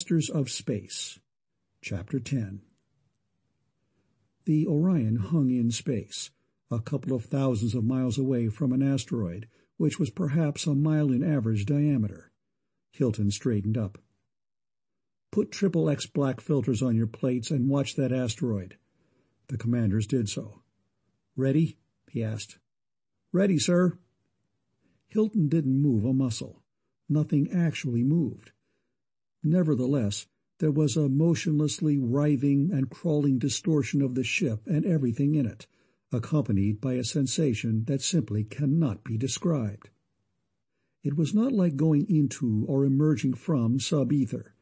Masters of Space. Chapter 10. The Orion hung in space, a couple of thousands of miles away from an asteroid, which was perhaps a mile in average diameter. Hilton straightened up. "Put XXX black filters on your plates and watch that asteroid." The commanders did so. "Ready?" he asked. "Ready, sir." Hilton didn't move a muscle. Nothing actually moved. Nevertheless, there was a motionlessly writhing and crawling distortion of the ship and everything in it, accompanied by a sensation that simply cannot be described. It was not like going into or emerging from sub-ether.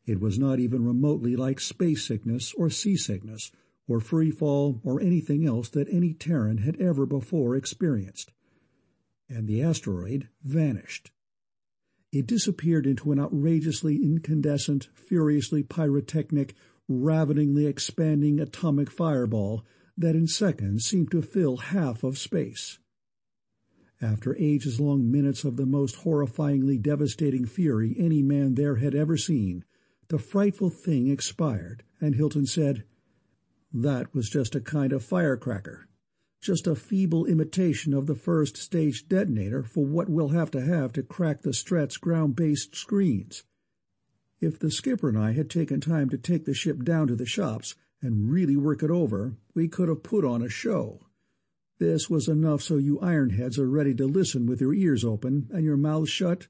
It was not even remotely like space sickness or seasickness or free fall or anything else that any Terran had ever before experienced. And the asteroid vanished. It disappeared into an outrageously incandescent, furiously pyrotechnic, raveningly expanding atomic fireball that in seconds seemed to fill half of space. After ages-long minutes of the most horrifyingly devastating fury any man there had ever seen, the frightful thing expired, and Hilton said, "That was just a kind of firecracker. Just a feeble imitation of the first-stage detonator for what we'll have to crack the Stret's ground-based screens. If the skipper and I had taken time to take the ship down to the shops and really work it over, we could have put on a show. This was enough so you ironheads are ready to listen with your ears open and your mouths shut."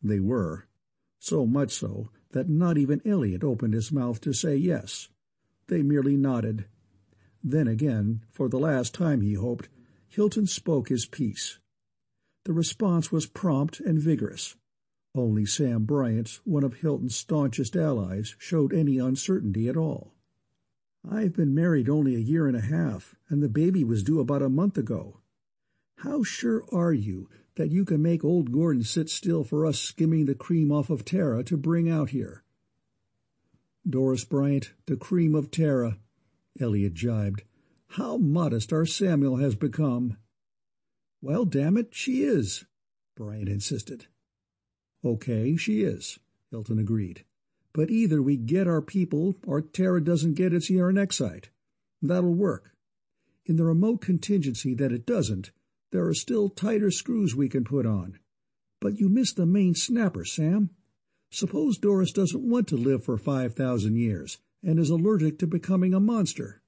They were. So much so that not even Elliot opened his mouth to say yes. They merely nodded. Then again, for the last time he hoped, Hilton spoke his piece. The response was prompt and vigorous. Only Sam Bryant, one of Hilton's staunchest allies, showed any uncertainty at all. "I've been married only a year and a half, and the baby was due about a month ago. How sure are you that you can make old Gordon sit still for us skimming the cream off of Terra to bring out here?" "Doris Bryant, the cream of Terra," Elliot jibed. "How modest our Samuel has become." "Well, damn it, she is," Bryant insisted. "Okay, she is," Hilton agreed. "But either we get our people or Terra doesn't get its uranexite. That'll work. In the remote contingency that it doesn't, there are still tighter screws we can put on. But you missed the main snapper, Sam. Suppose Doris doesn't want to live for 5,000 years and is allergic to becoming a monster."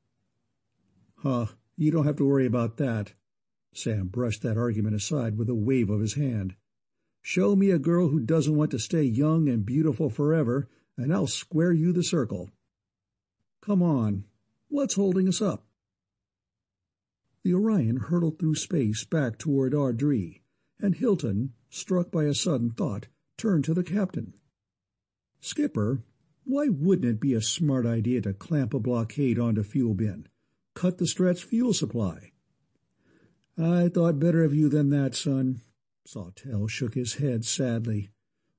"Huh, you don't have to worry about that." Sam brushed that argument aside with a wave of his hand. "Show me a girl who doesn't want to stay young and beautiful forever, and I'll square you the circle. Come on, what's holding us up?" The Orion hurtled through space back toward Ardrey, and Hilton, struck by a sudden thought, turned to the captain. "Skipper, why wouldn't it be a smart idea to clamp a blockade onto Fuel Bin? Cut the Stret's fuel supply." "I thought better of you than that, son." Sawtelle shook his head sadly.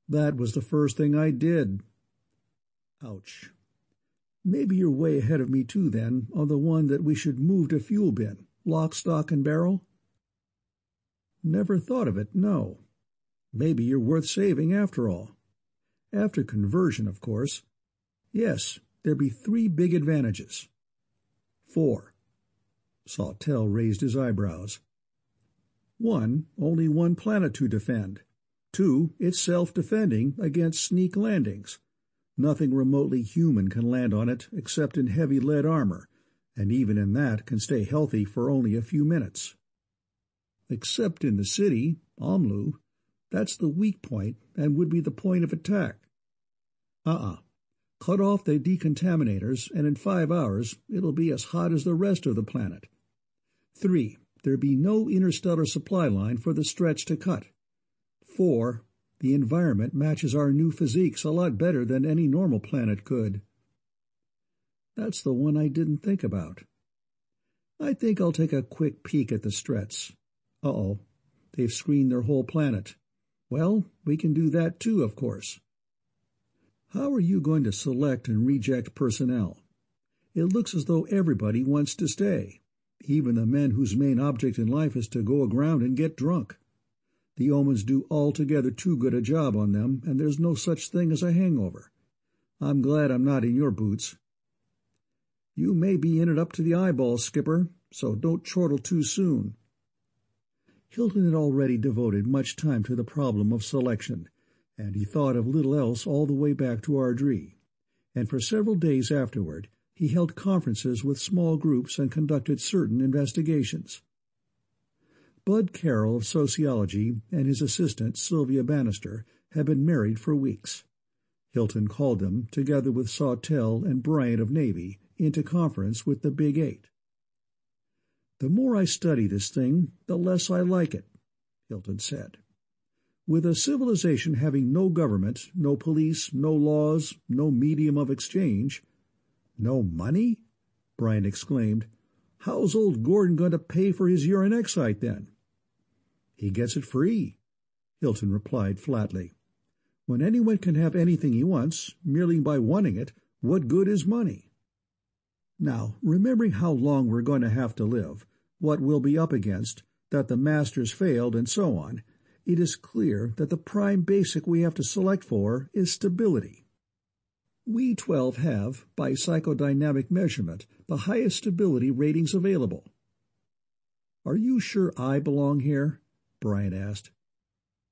"That was the first thing I did." "Ouch. Maybe you're way ahead of me too, then, on the one that we should move to Fuel Bin, lock, stock, and barrel?" "Never thought of it, no. Maybe you're worth saving after all. After conversion, of course. Yes, there'd be 3 big advantages." "4. Sawtelle raised his eyebrows. 1, only one planet to defend. 2, it's self-defending against sneak landings. Nothing remotely human can land on it except in heavy lead armor, and even in that can stay healthy for only a few minutes. Except in the city, Omlu. That's the weak point and would be the point of attack. Cut off the decontaminators, and in 5 hours it'll be as hot as the rest of the planet. 3, there'd be no interstellar supply line for the Stretch to cut. 4, the environment matches our new physiques a lot better than any normal planet could." "That's the one I didn't think about. I think I'll take a quick peek at the Stret's. Uh-oh, they've screened their whole planet. Well, we can do that too, of course." "How are you going to select and reject personnel? It looks as though everybody wants to stay, even the men whose main object in life is to go aground and get drunk. The omens do altogether too good a job on them, and there's no such thing as a hangover. I'm glad I'm not in your boots." "You may be in it up to the eyeballs, Skipper, so don't chortle too soon." Hilton had already devoted much time to the problem of selection, and he thought of little else all the way back to Ardree, and for several days afterward he held conferences with small groups and conducted certain investigations. Bud Carroll of Sociology and his assistant, Sylvia Bannister, had been married for weeks. Hilton called them, together with Sawtell and Bryant of Navy, into conference with the Big Eight. "The more I study this thing, the less I like it," Hilton said. "With a civilization having no government, no police, no laws, no medium of exchange—" "No money?" Bryant exclaimed. "How's old Gordon going to pay for his uranexite, then?" "He gets it free," Hilton replied flatly. "When anyone can have anything he wants, merely by wanting it, what good is money? Now, remembering how long we're going to have to live, what we'll be up against, that the masters failed, and so on, it is clear that the prime basic we have to select for is stability. We 12 have, by psychodynamic measurement, the highest stability ratings available." "Are you sure I belong here?" Bryant asked.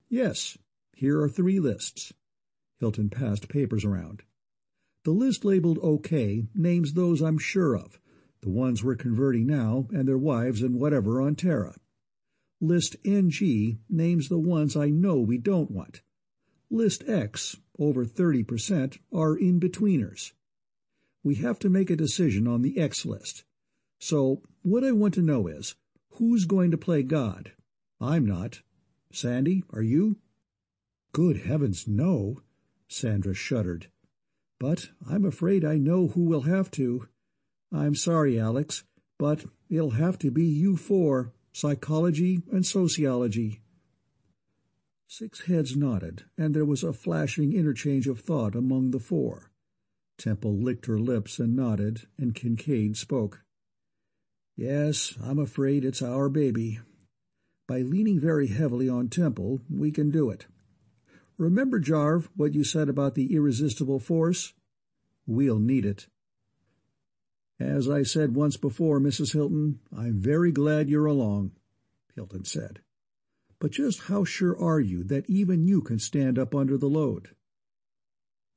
"Yes. Here are 3 lists." Hilton passed papers around. "The list labeled OK names those I'm sure of, the ones we're converting now and their wives and whatever on Terra. List NG names the ones I know we don't want. List X, over 30%, are in-betweeners. We have to make a decision on the X list. So what I want to know is, who's going to play God? I'm not. Sandy, are you?" "Good heavens, no," Sandra shuddered. "But I'm afraid I know who will have to. I'm sorry, Alex, but it'll have to be you 4, psychology and sociology." 6 heads nodded, and there was a flashing interchange of thought among the 4. Temple licked her lips and nodded, and Kincaid spoke. "Yes, I'm afraid it's our baby. By leaning very heavily on Temple, we can do it. Remember, Jarve, what you said about the irresistible force? We'll need it." "As I said once before, Mrs. Hilton, I'm very glad you're along," Hilton said. "But just how sure are you that even you can stand up under the load?"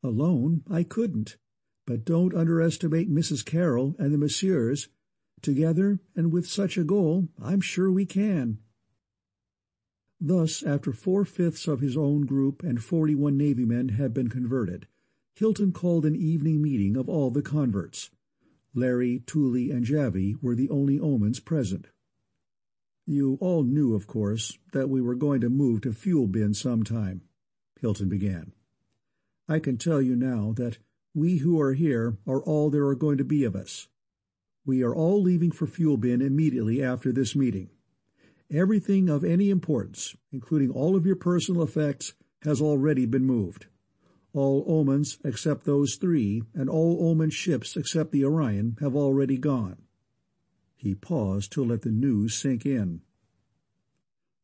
"Alone, I couldn't. But don't underestimate Mrs. Carroll and the Messieurs. Together, and with such a goal, I'm sure we can." Thus, after 4/5 of his own group and 41 Navy men had been converted, Hilton called an evening meeting of all the converts. Larry, Tooley, and Javi were the only omens present. "You all knew, of course, that we were going to move to Fuel Bin sometime," Hilton began. "I can tell you now that we who are here are all there are going to be of us. We are all leaving for Fuel Bin immediately after this meeting. Everything of any importance, including all of your personal effects, has already been moved. All omens except those 3, and all omen ships except the Orion, have already gone." He paused to let the news sink in.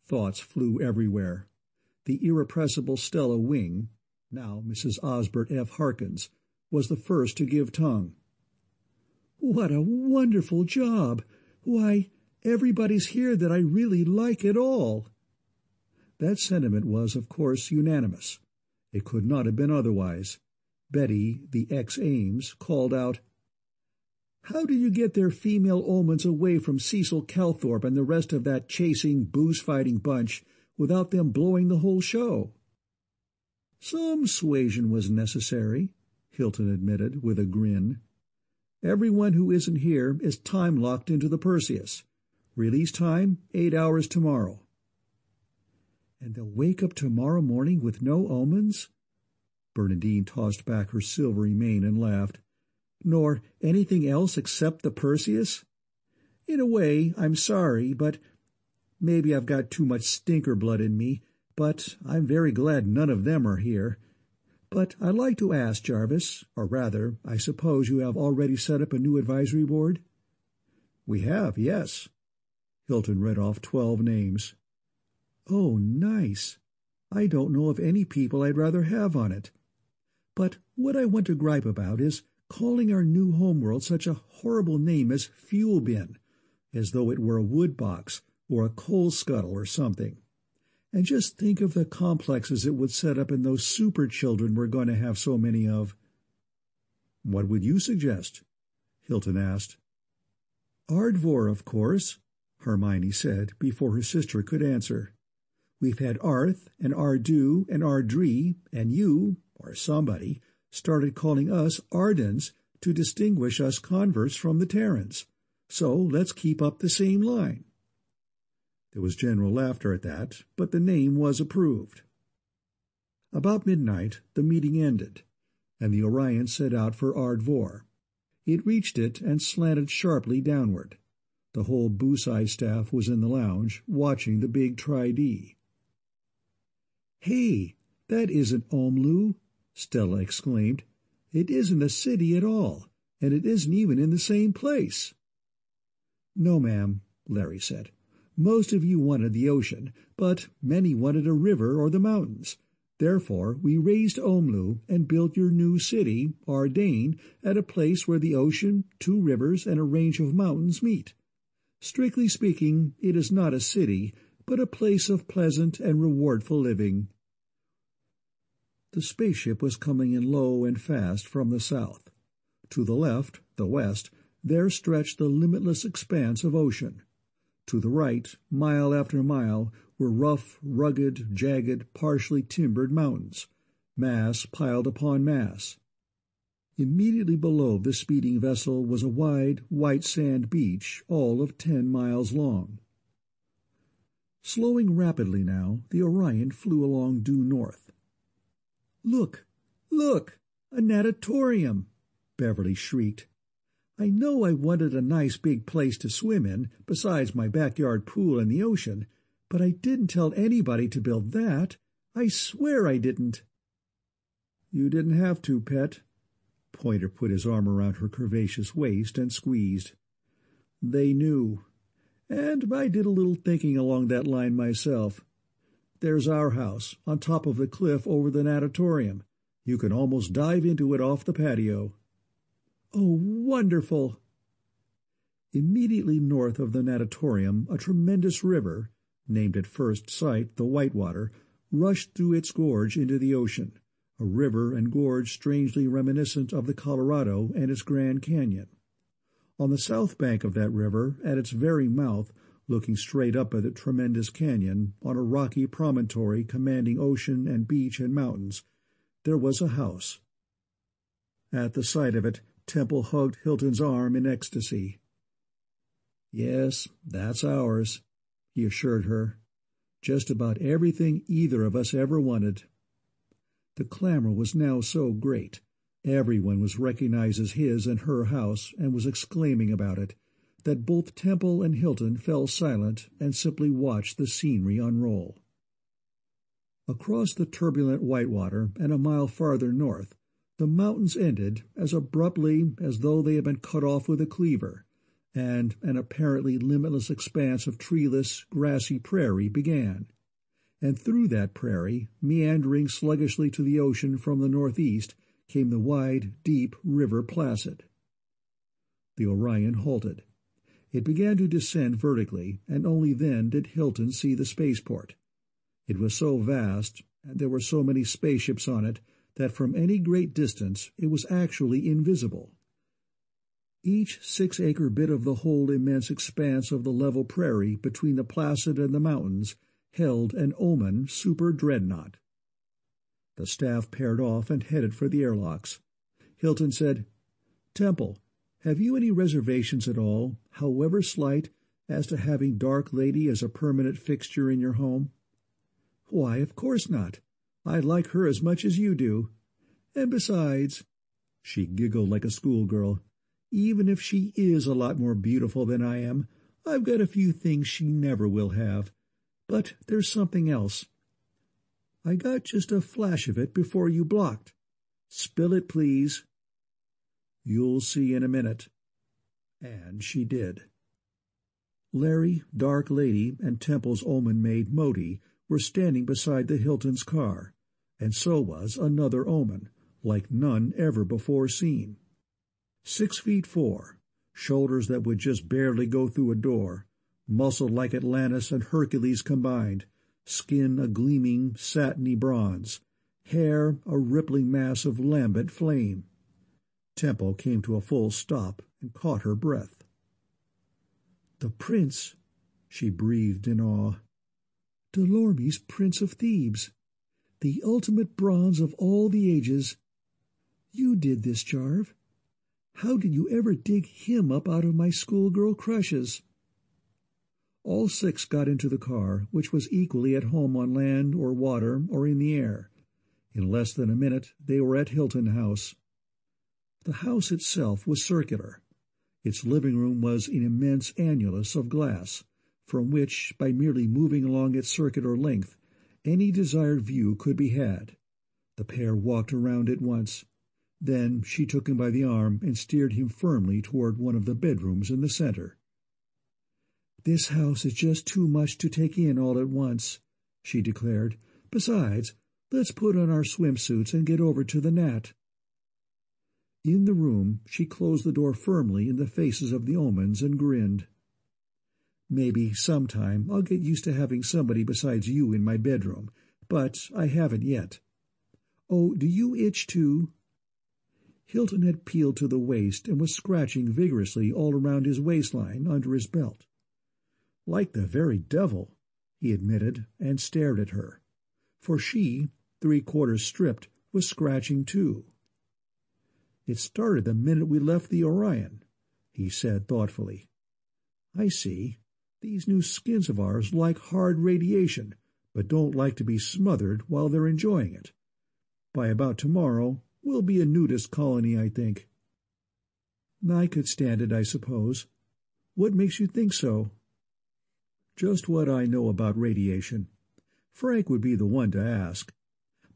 Thoughts flew everywhere. The irrepressible Stella Wing, now Mrs. Osbert F. Harkins, was the first to give tongue. "What a wonderful job! Why, everybody's here that I really like at all." That sentiment was, of course, unanimous. It could not have been otherwise. Betty, the ex-Ames, called out, "How do you get their female omens away from Cecil Calthorpe and the rest of that chasing, booze-fighting bunch without them blowing the whole show?" "Some suasion was necessary," Hilton admitted with a grin. "Everyone who isn't here is time-locked into the Perseus. Release time, 8 hours tomorrow." "And they'll wake up tomorrow morning with no omens?" Bernadine tossed back her silvery mane and laughed. "Nor anything else except the Perseus? In a way, I'm sorry, but maybe I've got too much stinker blood in me, but I'm very glad none of them are here. But I'd like to ask, Jarvis, or rather, I suppose you have already set up a new advisory board?" "We have, yes." Hilton read off 12 names. Oh, nice. I don't know of any people I'd rather have on it. But what I want to gripe about is calling our new homeworld such a horrible name as Fuel Bin, as though it were a wood box or a coal scuttle or something. And just think of the complexes it would set up in those super children we're going to have so many of. What would you suggest? Hilton asked. Ardvor, of course, Hermione said before her sister could answer. We've had Arth and Ardu and Ardree, and you, or somebody, started calling us Ardens to distinguish us converts from the Terrans. So let's keep up the same line. There was general laughter at that, but the name was approved. About midnight the meeting ended, and the Orion set out for Ardvor. It reached it and slanted sharply downward. The whole Busai staff was in the lounge, watching the big Tri-D. "Hey, that isn't Omlu," Stella exclaimed. "It isn't a city at all, and it isn't even in the same place." "No, ma'am," Larry said. "Most of you wanted the ocean, but many wanted a river or the mountains. Therefore we raised Omlu and built your new city, Ardane, at a place where the ocean, 2 rivers, and a range of mountains meet. Strictly speaking, it is not a city, but a place of pleasant and rewardful living." The spaceship was coming in low and fast from the south. To the left, the west, there stretched the limitless expanse of ocean. To the right, mile after mile, were rough, rugged, jagged, partially timbered mountains, mass piled upon mass. Immediately below the speeding vessel was a wide, white sand beach, all of 10 miles long. Slowing rapidly now, the Orion flew along due north. "Look! Look! A natatorium!" Beverly shrieked. "I know I wanted a nice big place to swim in, besides my backyard pool and the ocean, but I didn't tell anybody to build that. I swear I didn't." "You didn't have to, pet." Pointer put his arm around her curvaceous waist and squeezed. "They knew. And I did a little thinking along that line myself. There's our house, on top of the cliff over the natatorium. You can almost dive into it off the patio." "Oh, wonderful!" Immediately north of the natatorium, a tremendous river, named at first sight the Whitewater, rushed through its gorge into the ocean, a river and gorge strangely reminiscent of the Colorado and its Grand Canyon. On the south bank of that river, at its very mouth, looking straight up at the tremendous canyon, on a rocky promontory commanding ocean and beach and mountains, there was a house. At the sight of it, Temple hugged Hilton's arm in ecstasy. "Yes, that's ours," he assured her. "Just about everything either of us ever wanted." The clamor was now so great. Everyone was recognized as his and her house and was exclaiming about it, that both Temple and Hilton fell silent and simply watched the scenery unroll. Across the turbulent Whitewater and a mile farther north, the mountains ended as abruptly as though they had been cut off with a cleaver, and an apparently limitless expanse of treeless, grassy prairie began. And through that prairie, meandering sluggishly to the ocean from the northeast, came the wide, deep river Placid. The Orion halted. It began to descend vertically, and only then did Hilton see the spaceport. It was so vast, and there were so many spaceships on it, that from any great distance it was actually invisible. Each 6-acre bit of the whole immense expanse of the level prairie between the Placid and the mountains held an Oman super-dreadnought. The staff paired off and headed for the airlocks. Hilton said, "Temple, have you any reservations at all, however slight, as to having Dark Lady as a permanent fixture in your home?" "Why, of course not. I like her as much as you do. And besides," she giggled like a schoolgirl, "even if she is a lot more beautiful than I am, I've got a few things she never will have. But there's something else. I got just a flash of it before you blocked. Spill it, please." "You'll see in a minute." And she did. Larry, Dark Lady, and Temple's Omen maid Modi were standing beside the Hilton's car, and so was another omen, like none ever before seen. 6'4", shoulders that would just barely go through a door, muscled like Atlantis and Hercules combined, skin a gleaming, satiny bronze, hair a rippling mass of lambent flame. Temple came to a full stop and caught her breath. "The prince," she breathed in awe. "Delorme's Prince of Thebes, the ultimate bronze of all the ages. You did this, Jarve. How did you ever dig him up out of my schoolgirl crushes?" All six got into the car, which was equally at home on land or water or in the air. In less than a minute they were at Hilton House. The house itself was circular. Its living room was an immense annulus of glass, from which, by merely moving along its circular length, any desired view could be had. The pair walked around it once. Then she took him by the arm and steered him firmly toward one of the bedrooms in the center. "This house is just too much to take in all at once," she declared. "Besides, let's put on our swimsuits and get over to the Nat." In the room, she closed the door firmly in the faces of the Omans and grinned. "Maybe sometime I'll get used to having somebody besides you in my bedroom, but I haven't yet. Oh, do you itch too?" Hilton had peeled to the waist and was scratching vigorously all around his waistline under his belt. "Like the very devil," he admitted, and stared at her. For she, 3/4 stripped, was scratching too. "It started the minute we left the Orion," he said thoughtfully. "I see. These new skins of ours like hard radiation, but don't like to be smothered while they're enjoying it. By about tomorrow, we'll be a nudist colony, I think." "I could stand it, I suppose. What makes you think so?" "Just what I know about radiation. Frank would be the one to ask.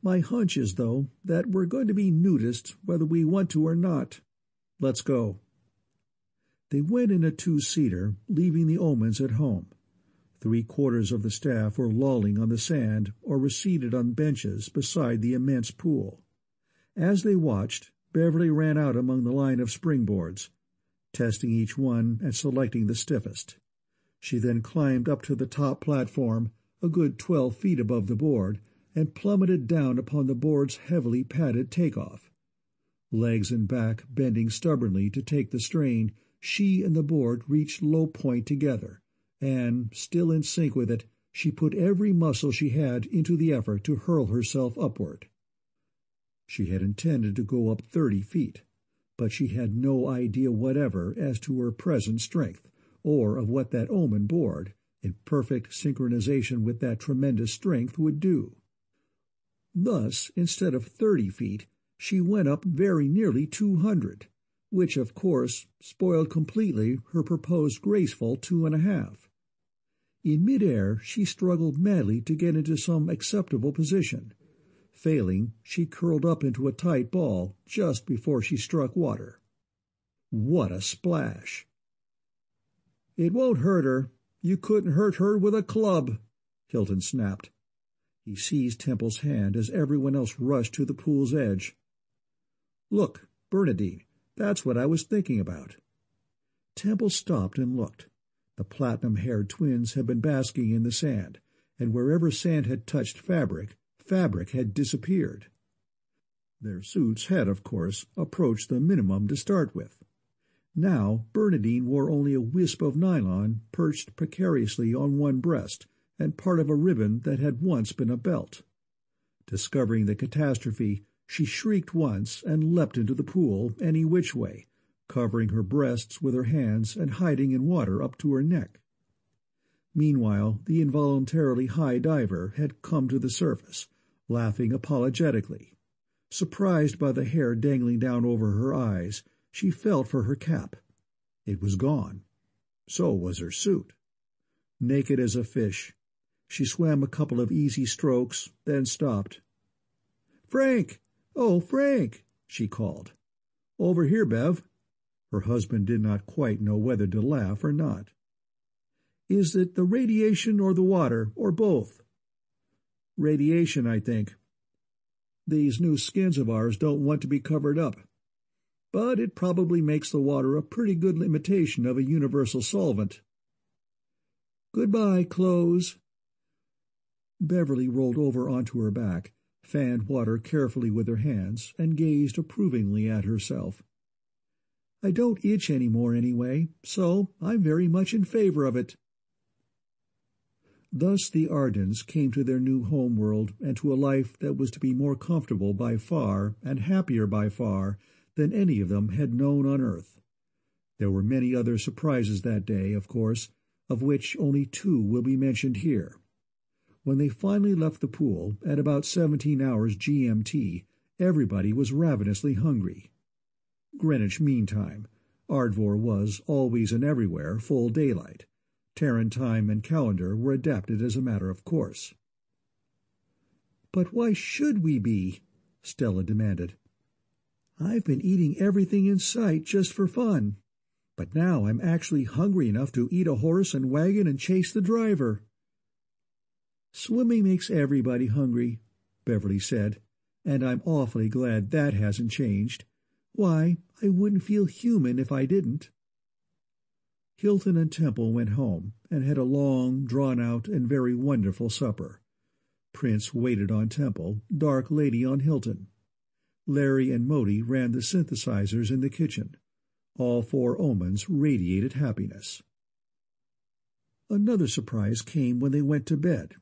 My hunch is, though, that we're going to be nudists whether we want to or not. Let's go." They went in a 2-seater, leaving the Omans at home. 3/4 of the staff were lolling on the sand or were seated on benches beside the immense pool. As they watched, Beverly ran out among the line of springboards, testing each one and selecting the stiffest. She then climbed up to the top platform, a good 12 feet above the board, and plummeted down upon the board's heavily padded takeoff. Legs and back bending stubbornly to take the strain, she and the board reached low point together, and, still in sync with it, she put every muscle she had into the effort to hurl herself upward. She had intended to go up 30 feet, but she had no idea whatever as to her present strength, or of what that Oman board, in perfect synchronization with that tremendous strength, would do. Thus, instead of 30 feet, she went up very nearly 200, which, of course, spoiled completely her proposed graceful 2.5. In mid-air, she struggled madly to get into some acceptable position. Failing, she curled up into a tight ball just before she struck water. What a splash! "It won't hurt her. You couldn't hurt her with a club," Hilton snapped. He seized Temple's hand as everyone else rushed to the pool's edge. "Look, Bernadine, that's what I was thinking about." Temple stopped and looked. The platinum-haired twins had been basking in the sand, and wherever sand had touched fabric, fabric had disappeared. Their suits had, of course, approached the minimum to start with. Now Bernadine wore only a wisp of nylon perched precariously on one breast, and part of a ribbon that had once been a belt. Discovering the catastrophe, she shrieked once and leapt into the pool any which way, covering her breasts with her hands and hiding in water up to her neck. Meanwhile, the involuntarily high diver had come to the surface, laughing apologetically. Surprised by the hair dangling down over her eyes, she felt for her cap. It was gone. So was her suit. Naked as a fish, she swam a couple of easy strokes, then stopped. "Frank! Oh, Frank!" she called. "Over here, Bev." Her husband did not quite know whether to laugh or not. "Is it the radiation or the water, or both?" Radiation, I think. These new skins of ours don't want to be covered up. But it probably makes the water a pretty good imitation of a universal solvent. Goodbye, clothes. Beverly rolled over onto her back, fanned water carefully with her hands, and gazed approvingly at herself. I don't itch any more anyway, so I'm very much in favor of it. Thus the Ardens came to their new home-world and to a life that was to be more comfortable by far and happier by far than any of them had known on earth. There were many other surprises that day, of course, of which only two will be mentioned here. When they finally left the pool, at about 17 hours GMT, everybody was ravenously hungry. Greenwich Mean Time. Ardvor was, always and everywhere, full daylight. Terran time and calendar were adapted as a matter of course. "But why should we be?" Stella demanded. "I've been eating everything in sight just for fun. But now I'm actually hungry enough to eat a horse and wagon and chase the driver." "Swimming makes everybody hungry," Beverly said, "and I'm awfully glad that hasn't changed. Why, I wouldn't feel human if I didn't." Hilton and Temple went home and had a long, drawn-out, and very wonderful supper. Prince waited on Temple, Dark Lady on Hilton. Larry and Modi ran the synthesizers in the kitchen. All four omens radiated happiness. Another surprise came when they went to bed.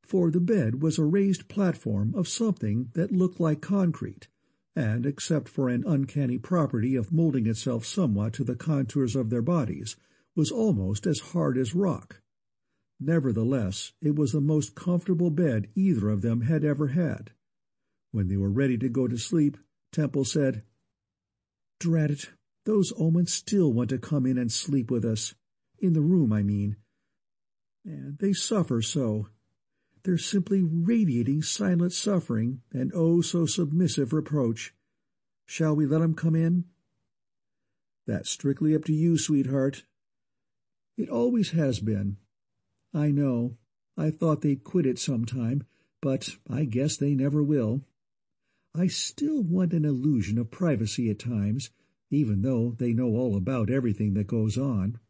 For the bed was a raised platform of something that looked like concrete, and, except for an uncanny property of molding itself somewhat to the contours of their bodies, was almost as hard as rock. Nevertheless, it was the most comfortable bed either of them had ever had. When they were ready to go to sleep, Temple said, "Drat it, those omens still want to come in and sleep with us. In the room, I mean. And they suffer so. They're simply radiating silent suffering and oh so submissive reproach. Shall we let 'em come in?" "That's strictly up to you, sweetheart." "It always has been." "I know. I thought they'd quit it sometime, but I guess they never will. I still want an illusion of privacy at times, even though they know all about everything that goes on.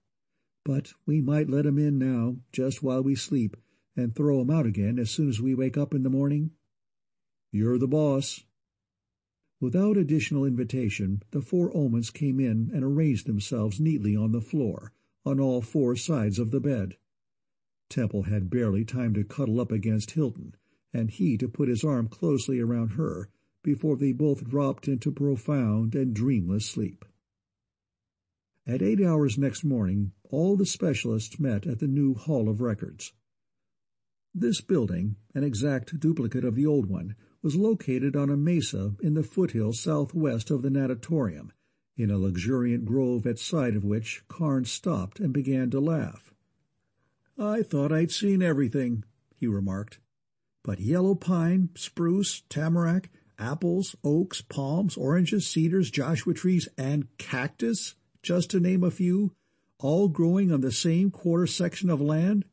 But we might let 'em in now, just while we sleep, and throw 'em out again as soon as we wake up in the morning." "You're the boss." Without additional invitation, the four omens came in and arranged themselves neatly on the floor, on all four sides of the bed. Temple had barely time to cuddle up against Hilton, and he to put his arm closely around her, before they both dropped into profound and dreamless sleep. At 8 hours next morning, all the specialists met at the new Hall of Records. This building, an exact duplicate of the old one, was located on a mesa in the foothills southwest of the natatorium, in a luxuriant grove at sight of which Carnes stopped and began to laugh. "I thought I'd seen everything," he remarked. "But yellow pine, spruce, tamarack, apples, oaks, palms, oranges, cedars, Joshua trees, and cactus, just to name a few, all growing on the same quarter section of land?"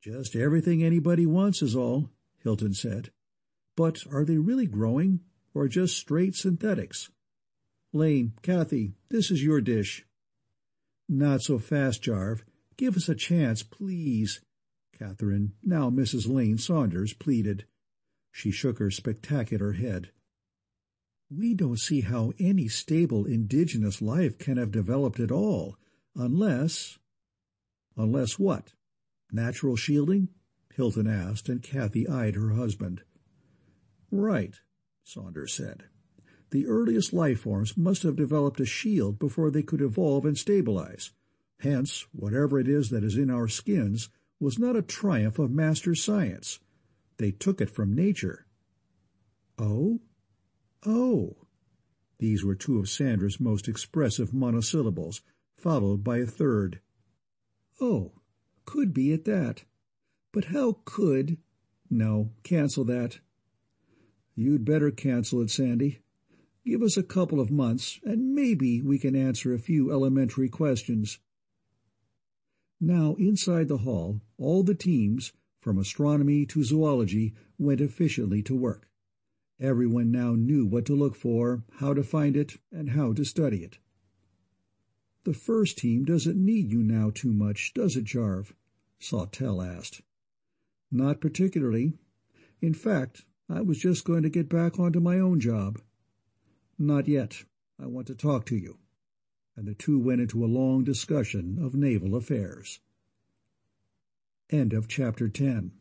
"Just everything anybody wants is all," Hilton said. "But are they really growing, or just straight synthetics? Lane, Kathy, this is your dish." "Not so fast, Jarve. Give us a chance, please," Catherine, now Mrs. Lane Saunders, pleaded. She shook her spectacular head. "We don't see how any stable indigenous life can have developed at all, unless—" "Unless what? Natural shielding?" Hilton asked, and Kathy eyed her husband. "Right," Saunders said. "The earliest life forms must have developed a shield before they could evolve and stabilize. Hence, whatever it is that is in our skins was not a triumph of master science. They took it from nature." "Oh? Oh." These were two of Sandra's most expressive monosyllables, followed by a third. "Oh, could be at that. But how could—" "No, cancel that." "You'd better cancel it, Sandy. Give us a couple of months, and maybe we can answer a few elementary questions." Now, inside the hall, all the teams, from astronomy to zoology, went efficiently to work. Everyone now knew what to look for, how to find it, and how to study it. "The first team doesn't need you now too much, does it, Jarve?" Sawtelle asked. "Not particularly. In fact, I was just going to get back onto my own job." "Not yet. I want to talk to you." And the two went into a long discussion of naval affairs. End of Chapter 10.